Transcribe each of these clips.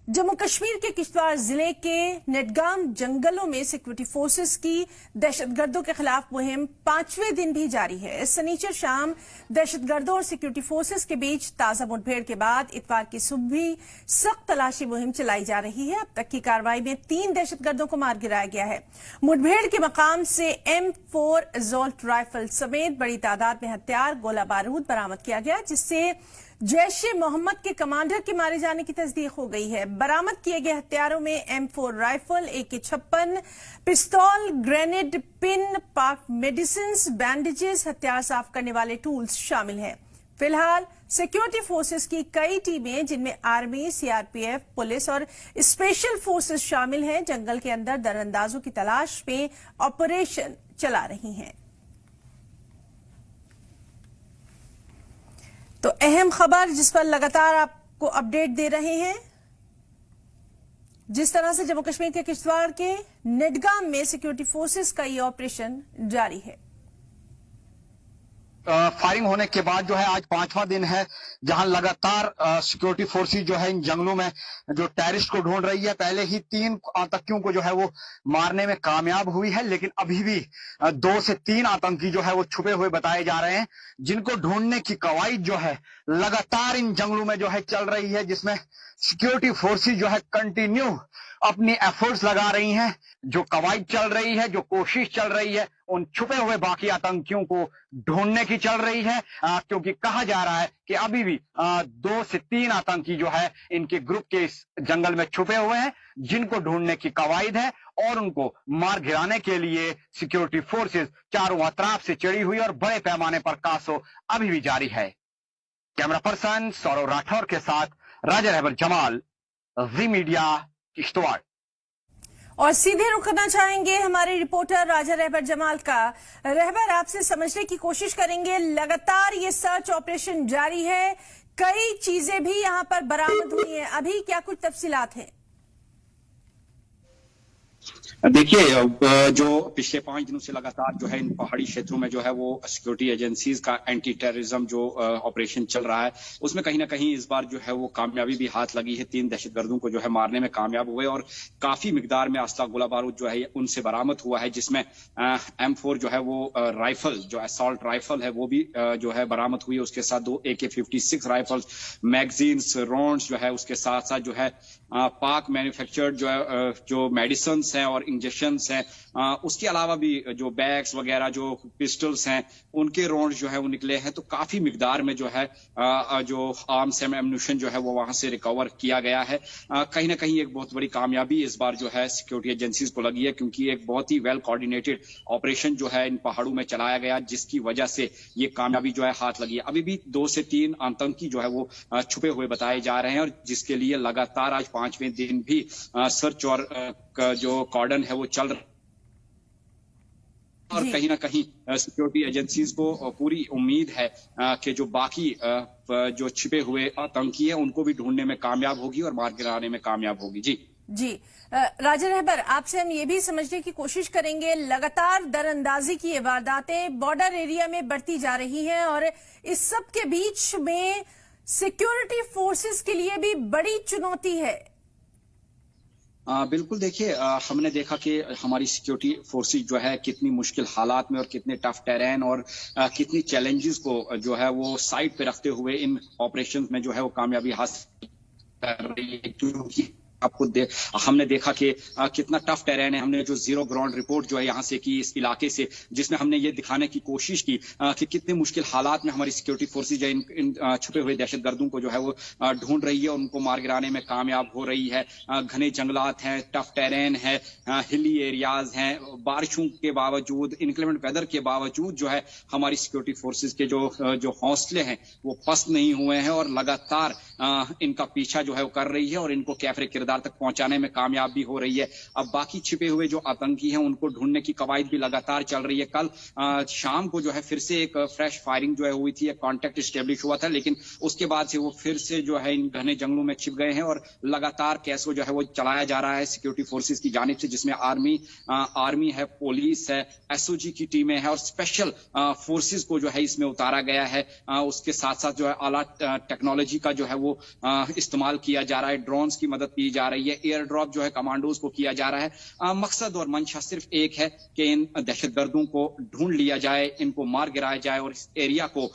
जम्मू कश्मीर के किश्तवाड़ जिले के नेटगाम जंगलों में सिक्योरिटी फोर्सेस की दहशतगर्दों के खिलाफ मुहिम 5वें दिन भी जारी है। इस शनिचर शाम दहशतगर्दों और सिक्योरिटी फोर्सेस के बीच ताजा मुठभेड़ के बाद इतवार की सुबह भी सख्त तलाशी मुहिम चलाई जा रही है। अब तक की कार्रवाई में 3 दहशतगर्दों को मार गिराया गया है। मुठभेड़ के मकाम से M4 असॉल्ट राइफल समेत बड़ी तादाद में हथियार गोला बारूद बरामद किया गया, जिससे जैश-ए-मोहम्मद के कमांडर के मारे जाने की तस्दीक हो गई है। बरामद किए गए हथियारों में M4 राइफल, AK-56, पिस्तौल, ग्रेनेड, पिन, पाक मेडिसिन्स, बैंडेजेस, हथियार साफ करने वाले टूल्स शामिल हैं। फिलहाल सिक्योरिटी फोर्सेस की कई टीमें, जिनमें आर्मी, CRPF, पुलिस और स्पेशल फोर्सेस शामिल हैं, जंगल के अंदर दरअंदाजों की तलाश में ऑपरेशन चला रही हैं। तो अहम खबर जिस पर लगातार आपको अपडेट दे रहे हैं, जिस तरह से जम्मू कश्मीर के किश्तवाड़ के नेटगाम में सिक्योरिटी फोर्सेस का ये ऑपरेशन जारी है। फायरिंग होने के बाद जो है आज 5वां दिन है जहां लगातार सिक्योरिटी फोर्सेस जो है इन जंगलों में जो टेररिस्ट को ढूंढ रही है। पहले ही 3 आतंकियों को जो है वो मारने में कामयाब हुई है, लेकिन अभी भी 2 से 3 आतंकी जो है वो छुपे हुए बताए जा रहे हैं, जिनको ढूंढने की कवायद जो है लगातार इन जंगलों में जो है चल रही है, जिसमें सिक्योरिटी फोर्सेस जो है कंटिन्यू अपनी एफर्ट्स लगा रही हैं। जो कवायद चल रही है, जो कोशिश चल रही है, उन छुपे हुए बाकी आतंकियों को ढूंढने की चल रही है, क्योंकि कहा जा रहा है कि अभी भी 2 से 3 आतंकी जो है इनके ग्रुप के इस जंगल में छुपे हुए हैं, जिनको ढूंढने की कवायद है और उनको मार गिराने के लिए सिक्योरिटी फोर्सेस चारों अतराफ से चढ़ी हुई और बड़े पैमाने पर कासो अभी भी जारी है। कैमरा पर्सन सौरव राठौर के साथ राजा रहबर जमाल, ज़ी मीडिया, किश्तवाड़। और सीधे रुख करना चाहेंगे हमारे रिपोर्टर राजा रहबर जमाल का। रहबर, आपसे समझने की कोशिश करेंगे, लगातार ये सर्च ऑपरेशन जारी है, कई चीजें भी यहां पर बरामद हुई हैं, अभी क्या कुछ तफसीलात हैं? देखिए, जो पिछले 5 दिनों से लगातार जो है इन पहाड़ी क्षेत्रों में जो है वो सिक्योरिटी एजेंसीज का एंटी टेररिज्म जो ऑपरेशन चल रहा है, उसमें कहीं ना कहीं इस बार जो है वो कामयाबी भी हाथ लगी है। 3 दहशतगर्दों को जो है मारने में कामयाब हुए और काफी मिकदार में असला गोला बारूद जो है उनसे बरामद हुआ है, जिसमें M4 जो है वो राइफल, जो असॉल्ट राइफल है, वो भी जो है बरामद हुई है। उसके साथ 2 AK-56 राइफल्स, मैगजीन्स, राउंड्स जो है, उसके साथ साथ जो है पाक मैन्युफैक्चर्ड जो है जो मेडिसिन हैं और इंजेक्शंस हैं, उसके अलावा भी जो बैग्स वगैरह, जो पिस्टल्स हैं, उनके राउंड्स जो है वो निकले हैं। तो काफी मिकदार में जो है जो आर्म्स एम्यूनिशन जो है वो वहां से रिकवर किया गया है। कहीं ना कहीं एक बहुत बड़ी कामयाबी इस बार जो है सिक्योरिटी एजेंसीज को लगी है, क्योंकि एक बहुत ही वेल कोऑर्डिनेटेड ऑपरेशन जो है इन पहाड़ों में चलाया गया, जिसकी वजह से ये कामयाबी जो है हाथ लगी है। अभी भी 2 से 3 आतंकी जो है वो छुपे हुए बताए जा रहे हैं, और जिसके लिए लगातार आज 5वें दिन भी सर्च और जो कॉर्डन है वो चल रहा है। और कहीं ना कहीं सिक्योरिटी एजेंसीज को पूरी उम्मीद है कि जो बाकी जो छिपे हुए आतंकी है उनको भी ढूंढने में कामयाब होगी और मार गिराने में कामयाब होगी। जी राजा रहबर, आपसे हम ये भी समझने की कोशिश करेंगे, लगातार दरअंदाजी की ये वारदातें बॉर्डर एरिया में बढ़ती जा रही हैं, और इस सब के बीच में सिक्योरिटी फोर्सेस के लिए भी बड़ी चुनौती है। बिल्कुल, देखिए, हमने देखा कि हमारी सिक्योरिटी फोर्सेस जो है कितनी मुश्किल हालात में और कितने टफ टेरेन और कितनी चैलेंजेस को जो है वो साइड पे रखते हुए इन ऑपरेशंस में जो है वो कामयाबी हासिल कर रही है। क्योंकि आपको हमने देखा कि कितना टफ टेरेन है। हमने जो जीरो ग्राउंड रिपोर्ट जो है यहाँ से की, इस इलाके से, जिसमें हमने ये दिखाने की कोशिश की कि कितने मुश्किल हालात में हमारी सिक्योरिटी फोर्सेज जो इन छुपे हुए दहशतगर्दों को जो है वो ढूंढ रही है, उनको मार गिराने में कामयाब हो रही है। घने जंगलात हैं, टफ टेरेन है, हिली एरियाज हैं, बारिशों के बावजूद, इनक्लेमेंट वेदर के बावजूद जो है हमारी सिक्योरिटी फोर्सेज के जो हौसले हैं वो पस्त नहीं हुए हैं, और लगातार इनका पीछा जो है वो कर रही है और इनको कैफरे किरदार तक पहुंचाने में कामयाब भी हो रही है। अब बाकी छिपे हुए जो आतंकी हैं उनको ढूंढने की कवायद भी लगातार चल रही है। कल शाम को जो है फिर से एक फ्रेश फायरिंग जो है हुई थी, एक कॉन्टेक्ट स्टेब्लिश हुआ था, लेकिन उसके बाद से वो फिर से जो है इन घने जंगलों में छिप गए हैं, और लगातार कैसो जो है वो चलाया जा रहा है सिक्योरिटी फोर्सेज की जानिब से, जिसमें आर्मी है, पुलिस है, SOG की टीमें हैं और स्पेशल फोर्सेज को जो है इसमें उतारा गया है। उसके साथ साथ जो है आला टेक्नोलॉजी का जो है वो इस्तेमाल किया जा रहा है, ड्रोन्स की मदद की जा रही है, एयर ड्रॉप जो है कमांडोज को किया जा रहा है। मकसद और मंशा सिर्फ एक है कि इन दहशतगर्दों को ढूंढ लिया जाए, इनको मार गिराया जाए और इस एरिया को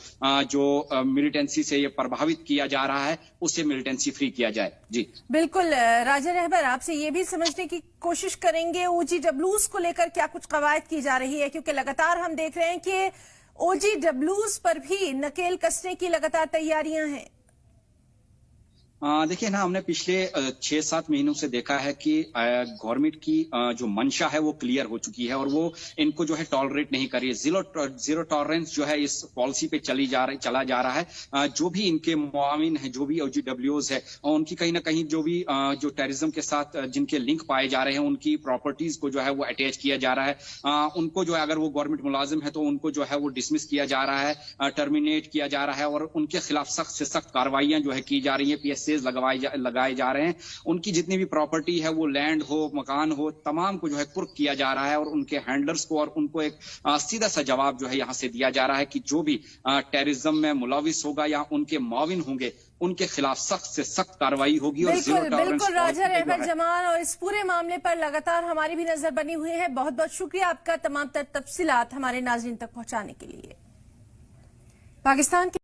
जो मिलिटेंसी से ये प्रभावित किया जा रहा है उससे मिलिटेंसी फ्री किया जाए। जी बिल्कुल राजा रहबर, आपसे ये भी समझने की कोशिश करेंगे OGWs को लेकर क्या कुछ कवायद की जा रही है, क्योंकि लगातार हम देख रहे हैं कि OGWs पर भी नकेल कसने की लगातार तैयारियां हैं। देखिए ना, हमने पिछले 6-7 महीनों से देखा है कि गवर्नमेंट की जो मंशा है वो क्लियर हो चुकी है और वो इनको जो है टॉलरेट नहीं कर रही है। जीरो टॉलरेंस जो है इस पॉलिसी पे चला जा रहा है। जो भी इनके मुआविन है, जो भी OGWs है, उनकी कहीं ना कहीं जो भी जो टेररिज्म के साथ जिनके लिंक पाए जा रहे हैं उनकी प्रॉपर्टीज को जो है वो अटैच किया जा रहा है। उनको जो है अगर वो गवर्नमेंट मुलाजिम है तो उनको जो है वो डिसमिस किया जा रहा है, टर्मिनेट किया जा रहा है और उनके खिलाफ सख्त से सख्त कार्रवाइयां जो है की जा रही है, PSAs लगाए जा रहे हैं। उनकी जितनी भी प्रॉपर्टी है, वो लैंड हो, मकान हो, तमाम को जो है कुर्क किया जा रहा है और उनके हैंडलर्स को और उनको एक सीधा सा जवाब जो है यहाँ से दिया जा रहा है कि जो भी टेररिज्म में मुलविस होगा या उनके मुआविन होंगे उनके खिलाफ सख्त से सख्त कार्रवाई होगी। और बिल्कुल राजा रहबर जमाल, और इस पूरे मामले पर लगातार हमारी भी नजर बनी हुई है। बहुत बहुत शुक्रिया आपका तमाम तफसीलात हमारे नाज़रीन तक पहुंचाने के लिए। पाकिस्तान